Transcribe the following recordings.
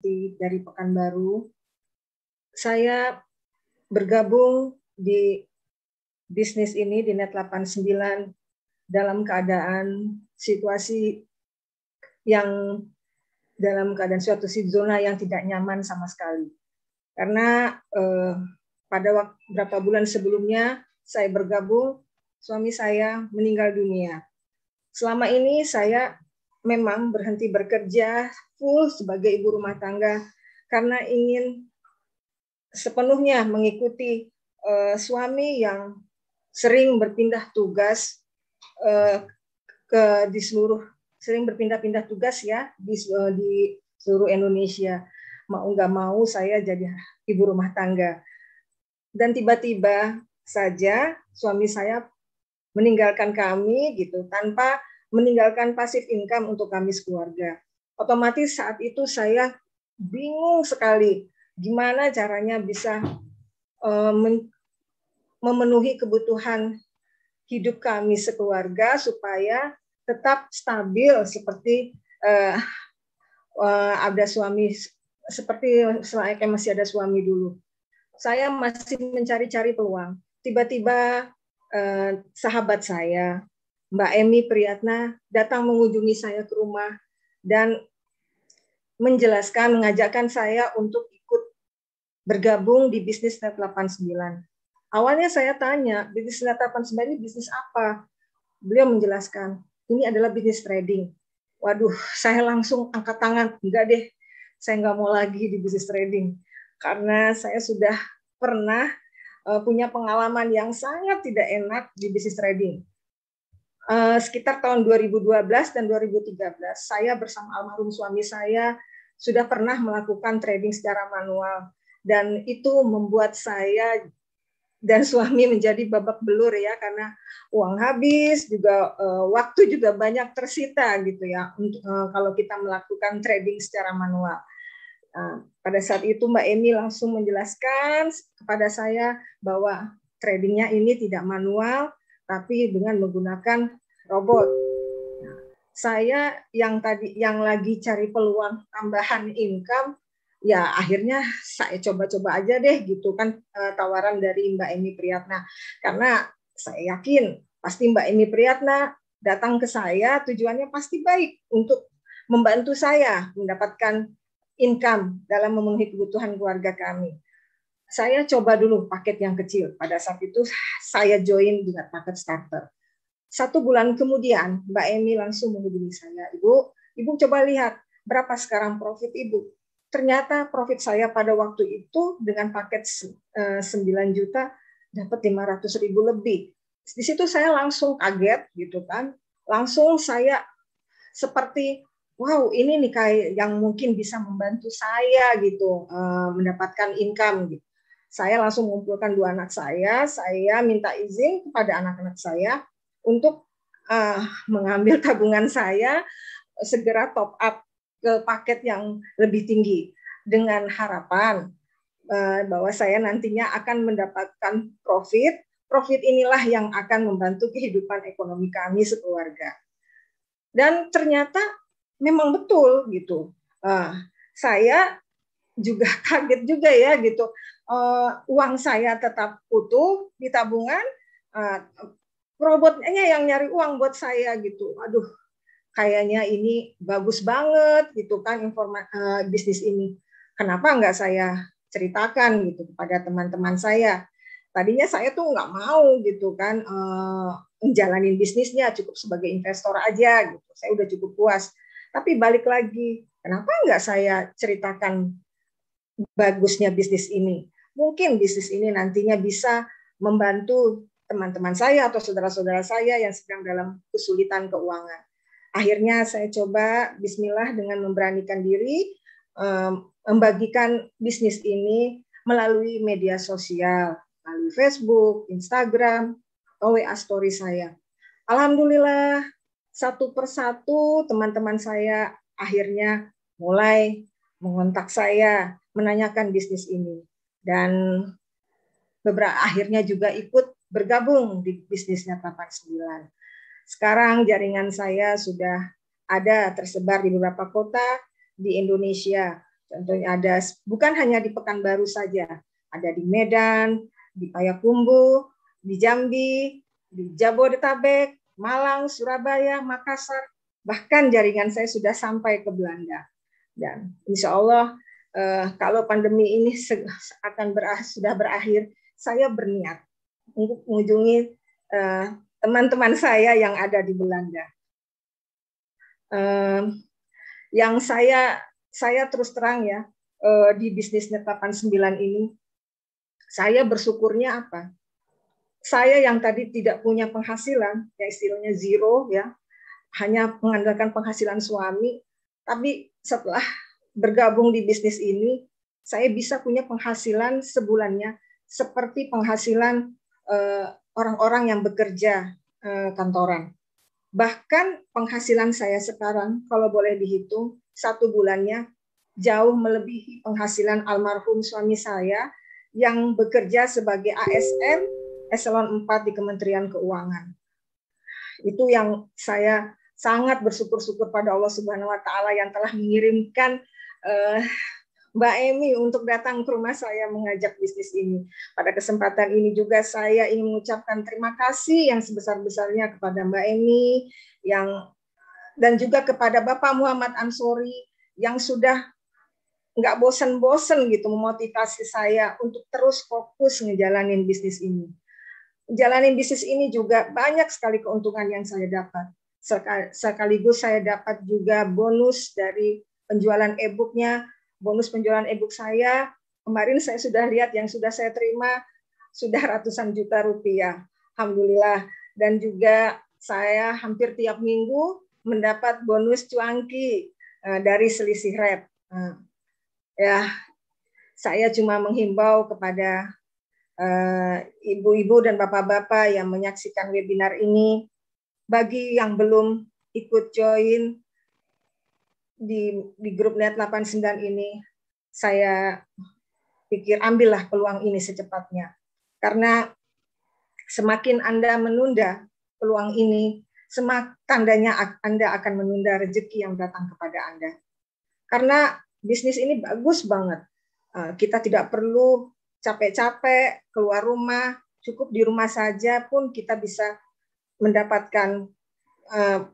Santi dari Pekanbaru. Saya bergabung di bisnis ini di Net 89 dalam keadaan situasi yang dalam keadaan suatu zona yang tidak nyaman sama sekali. Karena pada beberapa bulan sebelumnya saya bergabung, suami saya meninggal dunia. Selama ini saya memang berhenti bekerja full sebagai ibu rumah tangga karena ingin sepenuhnya mengikuti suami yang sering berpindah tugas sering berpindah-pindah tugas ya di seluruh Indonesia. Mau nggak mau saya jadi ibu rumah tangga. Dan tiba-tiba saja suami saya meninggalkan kami gitu tanpa meninggalkan passive income untuk kami sekeluarga. Otomatis saat itu saya bingung sekali gimana caranya bisa memenuhi kebutuhan hidup kami sekeluarga supaya tetap stabil seperti ada suami, seperti selagi masih ada suami dulu. Saya masih mencari-cari peluang. Tiba-tiba sahabat saya, Mbak Emi Priyatna, datang mengunjungi saya ke rumah dan mengajakkan saya untuk ikut bergabung di bisnis Net 89. Awalnya saya tanya, bisnis Net 89 ini bisnis apa? Beliau menjelaskan, ini adalah bisnis trading. Waduh, saya langsung angkat tangan, enggak deh, saya nggak mau lagi di bisnis trading. Karena saya sudah pernah punya pengalaman yang sangat tidak enak di bisnis trading. Sekitar tahun 2012 dan 2013, saya bersama almarhum suami saya sudah pernah melakukan trading secara manual. Dan itu membuat saya dan suami menjadi babak belur ya, karena uang habis, juga waktu juga banyak tersita gitu ya, kalau kita melakukan trading secara manual. Pada saat itu Mbak Emi langsung menjelaskan kepada saya bahwa tradingnya ini tidak manual, tapi dengan menggunakan robot. Saya yang lagi cari peluang tambahan income, ya akhirnya saya coba-coba aja deh gitu kan, tawaran dari Mbak Emi Priyatna. Karena saya yakin pasti Mbak Emi Priyatna datang ke saya tujuannya pasti baik untuk membantu saya mendapatkan income dalam memenuhi kebutuhan keluarga kami. Saya coba dulu paket yang kecil. Pada saat itu saya join dengan paket starter. 1 bulan kemudian Mbak Emi langsung menghubungi saya, Ibu coba lihat berapa sekarang profit Ibu. Ternyata profit saya pada waktu itu dengan paket 9 juta dapat 500.000 lebih. Di situ saya langsung kaget gitu kan. Langsung saya seperti wow, ini nih kayak yang mungkin bisa membantu saya gitu mendapatkan income gitu. Saya langsung mengumpulkan 2 anak saya minta izin kepada anak-anak saya untuk mengambil tabungan saya, segera top up ke paket yang lebih tinggi dengan harapan bahwa saya nantinya akan mendapatkan profit. Profit inilah yang akan membantu kehidupan ekonomi kami sekeluarga. Dan ternyata memang betul gitu. Saya juga kaget juga ya gitu. Uang saya tetap utuh di tabungan, robotnya yang nyari uang buat saya gitu. Aduh, kayaknya ini bagus banget gitu kan bisnis ini. Kenapa nggak saya ceritakan gitu kepada teman-teman saya? Tadinya saya tuh nggak mau gitu kan menjalanin bisnisnya, cukup sebagai investor aja gitu. Saya udah cukup puas. Tapi balik lagi, kenapa nggak saya ceritakan bagusnya bisnis ini? Mungkin bisnis ini nantinya bisa membantu teman-teman saya atau saudara-saudara saya yang sedang dalam kesulitan keuangan. Akhirnya saya coba bismillah dengan memberanikan diri membagikan bisnis ini melalui media sosial, melalui Facebook, Instagram, atau WA story saya. Alhamdulillah, satu persatu teman-teman saya akhirnya mulai mengontak saya, menanyakan bisnis ini. Dan akhirnya juga ikut bergabung di bisnis Net 89. Sekarang jaringan saya sudah ada tersebar di beberapa kota di Indonesia. Contohnya ada, bukan hanya di Pekanbaru saja, ada di Medan, di Payakumbuh, di Jambi, di Jabodetabek, Malang, Surabaya, Makassar, bahkan jaringan saya sudah sampai ke Belanda. Dan insya Allah kalau pandemi ini sudah berakhir, saya berniat untuk mengunjungi teman-teman saya yang ada di Belanda. Yang saya terus terang ya, di Bisnisnet 89 ini, saya bersyukurnya apa? Saya yang tadi tidak punya penghasilan, ya istilahnya zero ya, hanya mengandalkan penghasilan suami, tapi setelah bergabung di bisnis ini, saya bisa punya penghasilan sebulannya seperti penghasilan orang-orang yang bekerja kantoran. Bahkan penghasilan saya sekarang, kalau boleh dihitung, satu bulannya jauh melebihi penghasilan almarhum suami saya yang bekerja sebagai ASN eselon 4 di Kementerian Keuangan. Itu yang saya sangat bersyukur pada Allah Subhanahu wa taala yang telah mengirimkan Mbak Emi untuk datang ke rumah saya mengajak bisnis ini. Pada kesempatan ini juga saya ingin mengucapkan terima kasih yang sebesar-besarnya kepada Mbak Emi dan juga kepada Bapak Muhammad Ansori yang sudah nggak bosan-bosan gitu memotivasi saya untuk terus fokus ngejalanin bisnis ini. Jalanin bisnis ini juga banyak sekali keuntungan yang saya dapat. Sekaligus saya dapat juga bonus dari penjualan e-booknya, bonus penjualan e-book saya. Kemarin saya sudah lihat yang sudah saya terima, sudah ratusan juta rupiah. Alhamdulillah. Dan juga saya hampir tiap minggu mendapat bonus cuanki dari selisih red. Ya, saya cuma menghimbau kepada ibu-ibu dan bapak-bapak yang menyaksikan webinar ini, bagi yang belum ikut join di grup Net 89 ini, saya pikir ambillah peluang ini secepatnya. Karena semakin Anda menunda peluang ini, semakin tandanya Anda akan menunda rezeki yang datang kepada Anda. Karena bisnis ini bagus banget. Kita tidak perlu capek-capek keluar rumah, cukup di rumah saja pun kita bisa mendapatkan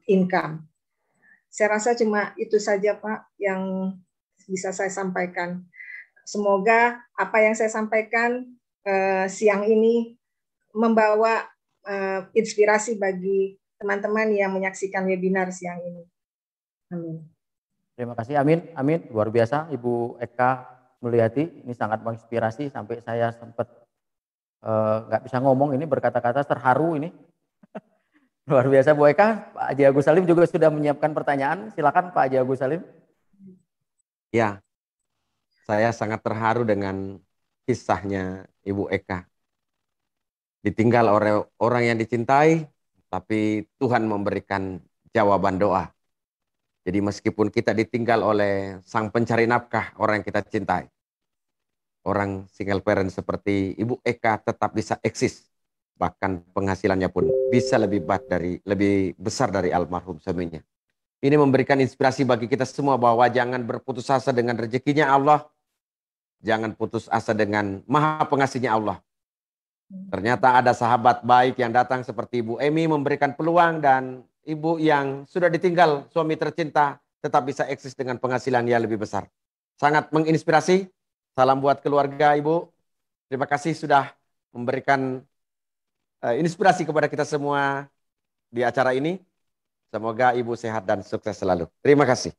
income. Saya rasa cuma itu saja Pak yang bisa saya sampaikan. Semoga apa yang saya sampaikan siang ini membawa inspirasi bagi teman-teman yang menyaksikan webinar siang ini. Amin. Terima kasih, amin, amin. Luar biasa Ibu Eka Mulyati, ini sangat menginspirasi sampai saya sempat nggak bisa ngomong ini, berkata-kata, terharu ini. Luar biasa Bu Eka. Pak Haji Agus Salim juga sudah menyiapkan pertanyaan. Silakan Pak Haji Agus Salim. Ya, saya sangat terharu dengan kisahnya Ibu Eka. Ditinggal oleh orang yang dicintai, tapi Tuhan memberikan jawaban doa. Jadi meskipun kita ditinggal oleh sang pencari nafkah, orang yang kita cintai, orang single parent seperti Ibu Eka tetap bisa eksis. Bahkan penghasilannya pun bisa lebih besar dari almarhum suaminya. Ini memberikan inspirasi bagi kita semua bahwa jangan berputus asa dengan rezekinya Allah. Jangan putus asa dengan maha pengasihnya Allah. Ternyata ada sahabat baik yang datang seperti Ibu Emi memberikan peluang, dan ibu yang sudah ditinggal suami tercinta tetap bisa eksis dengan penghasilan yang lebih besar. Sangat menginspirasi. Salam buat keluarga Ibu. Terima kasih sudah memberikan inspirasi kepada kita semua di acara ini. Semoga Ibu sehat dan sukses selalu. Terima kasih.